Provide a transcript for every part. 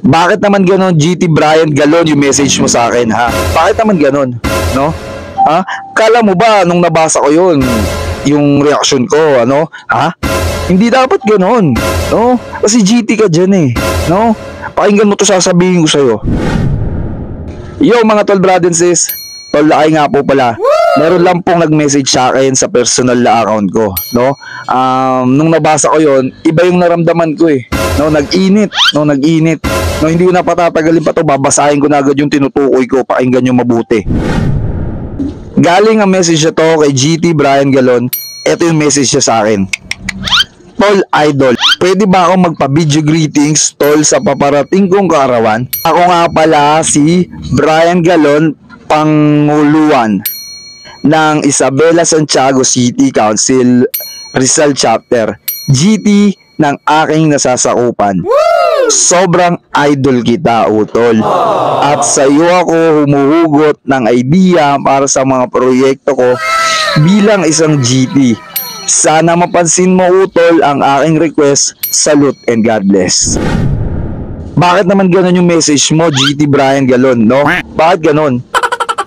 Bakit naman ganon, GT Brian Galon, yung message mo sa akin, ha? Bakit naman ganon, no? Ha? Kala mo ba nung nabasa ko yun, yung reaction ko, ano? Ha? Hindi dapat ganon, no? Kasi GT ka dyan eh, no? Pakinggan mo to, sasabihin ko sa'yo. Yo mga tol, brad and sis, tol, lakay nga po pala. Meron lang pong nag-message sa akin sa personal na account ko, no? Nung nabasa ko yon, iba yung naramdaman ko eh. No, nag-init. No, hindi ko na patatagalin pa to, babasahin ko na agad yung tinutukoy ko, pakinggan nyo mabuti. Galing ang message na to kay GT Brian Galon. Ito yung message niya sa akin. Tol Idol, pwede ba akong magpa-video greetings, tol, sa paparating kong kaarawan? Ako nga pala si Brian Galon, Panguluan ng Isabela Santiago City Council Rizal Chapter, GT ng aking nasasakupan. Sobrang idol kita, utol. At sa iyo ako humuhugot ng idea para sa mga proyekto ko bilang isang GT. Sana mapansin mo, utol, ang aking request. Salute and God bless. Bakit naman ganun yung message mo, GT Brian Galon, no? Bakit ganun?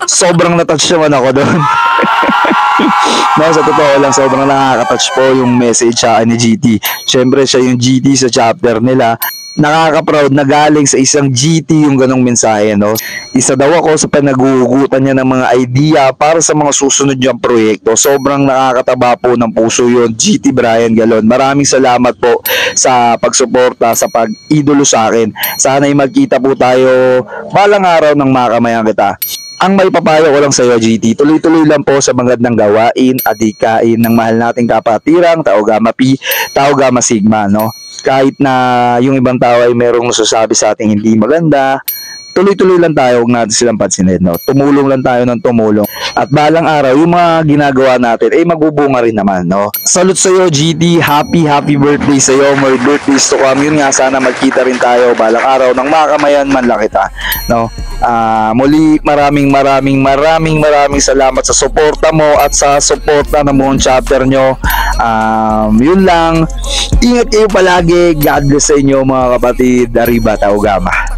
Sobrang natouch naman ako doon. No, sa totoo lang, sobrang nakaka-touch po yung message sa akin ni GT. Siyempre, siya yung GT sa chapter nila. Nakaka-proud na galing sa isang GT yung ganong mensahe, no? Isa daw ako sa panagugutan niya ng mga idea para sa mga susunod niyang proyekto. Sobrang nakakataba po ng puso yun, GT Brian Galon. Maraming salamat po sa pagsuporta, sa pag-idolo sa akin. Sana'y magkita po tayo balang araw ng makamayan kita. Ang may papayo ko lang sa iyo, GT, tuloy-tuloy lang po sa magandang gawain, adikain ng mahal nating kapatirang, Tau Gamma Pi, Tau Gamma Sigma, no? Kahit na yung ibang tao ay merong nasasabi sa ating hindi maganda, tuloy-tuloy lang tayo, huwag natin silang pansinin, no? Tumulong lang tayo ng tumulong. At balang araw, yung mga ginagawa natin, ay magbubunga rin naman, no? Salute sa iyo, GT. Happy birthday sa iyo. More birthdays to come. Yun nga, sana magkita rin tayo balang araw ng makamayan man lang kita, no? Muli, maraming salamat sa suporta mo at sa suporta ng buong chapter nyo. Yun lang. Ingat kayo palagi. God bless sa inyo, mga kapatid. Arriba, Tau Gamma.